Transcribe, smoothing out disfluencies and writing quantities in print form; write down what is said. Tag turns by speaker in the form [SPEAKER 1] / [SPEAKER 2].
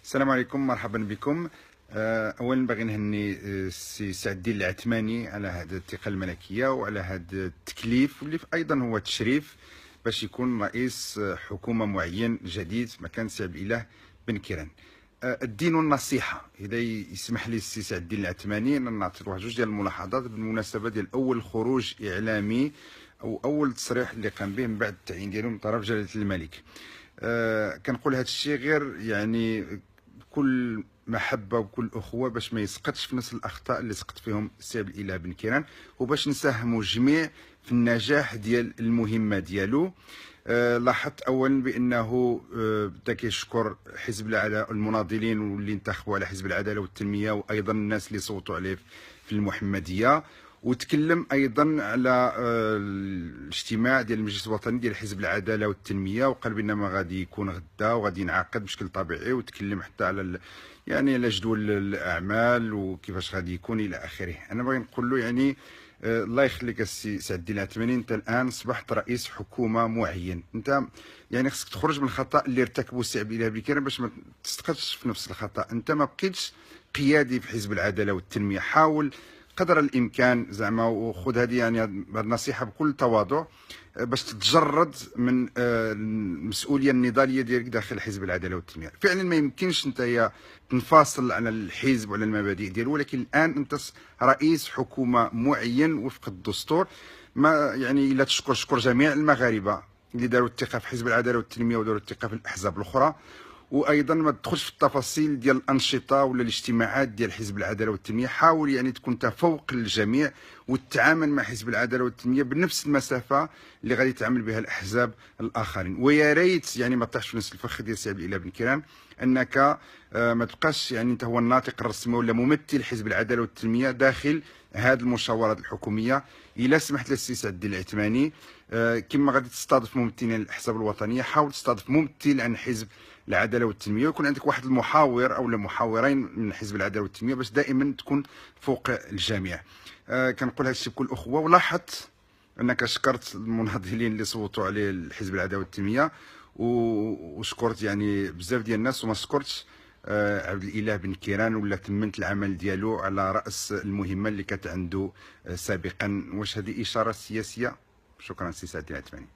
[SPEAKER 1] السلام عليكم، مرحبا بكم. اولا باغي نهني السي سعد الدين العثماني على هذه الثقه الملكيه وعلى هذا التكليف، واللي ايضا هو تشريف باش يكون رئيس حكومه معين جديد مكان سي عبد الاله بن كيران. الدين والنصيحه، اذا يسمح لي السي سعد الدين العثماني نعطي واحد جوج ديال الملاحظات بالمناسبه ديال اول خروج اعلامي او اول تصريح اللي قام به من بعد التعيين ديالو من طرف جلاله الملك. كنقول هذا الشيء غير يعني بكل محبه وكل اخوه باش ما يسقطش في نفس الاخطاء اللي سقط فيهم السي عبد الاله بن كيران، وباش نساهموا جميع في النجاح ديال المهمه ديالو. لاحظت اولا بانه بدا كيشكر حزب العداله المناضلين واللي انتخبوا على حزب العداله والتنميه، وايضا الناس اللي صوتوا عليه في المحمديه، وتكلم ايضا على الاجتماع ديال المجلس الوطني ديال حزب العداله والتنميه، وقال بان ما غادي يكون غدا وغادي ينعقد بشكل طبيعي، وتكلم حتى على يعني على جدول الاعمال وكيفاش غادي يكون الى اخره. انا باغي نقول له يعني الله يخليك السي سعد الدين العثماني، انت الان اصبحت رئيس حكومه معين، انت يعني خصك تخرج من الخطا اللي ارتكبه السي عبد الاله بن كيران باش ما تسقطش في نفس الخطا. انت ما بقيتش قيادي في حزب العداله والتنميه، حاول قدر الامكان زعما، وخذ هذه يعني النصيحه بكل تواضع باش تتجرد من المسؤوليه النضاليه ديالك داخل حزب العداله والتنميه. فعلا ما يمكنش انت تنفصل على الحزب وعلى المبادئ ديالو، ولكن الان انت رئيس حكومه معين وفق الدستور. ما يعني الا شكر جميع المغاربه اللي داروا الثقه في حزب العداله والتنميه وداروا الثقه في الاحزاب الاخرى، وايضا ما تدخلش في التفاصيل ديال الانشطه ولا الاجتماعات ديال حزب العداله والتنميه. حاول يعني تكون انت فوق الجميع وتتعامل مع حزب العداله والتنميه بنفس المسافه اللي غادي يتعامل بها الاحزاب الاخرين. ويا ريت يعني ما تطيحش في نفس الفخ ديال سي عبد الاله بن كيران، انك ما تبقاش يعني انت هو الناطق الرسمي ولا ممثل حزب العداله والتنميه داخل هذه المشاورات الحكوميه. الا سمحت للسي سعد الدين العثماني، كما غادي تستضيف ممثلين الاحزاب الوطنيه، حاول تستضيف ممثل عن حزب العداله والتنميه، ويكون عندك واحد المحاور او محاورين من حزب العداله والتنميه باش دائما تكون فوق الجميع. كنقول هذا الشيء بكل اخوه. ولاحظت انك شكرت المناضلين اللي صوتوا عليه الحزب العداله والتنميه، وشكرت يعني بزاف ديال الناس، وما شكرتش عبد الاله بن كيران ولا ثمنت العمل ديالو على راس المهمه اللي كانت عنده سابقا. واش هذه اشاره سياسيه؟ شكرا سي سعد العثماني.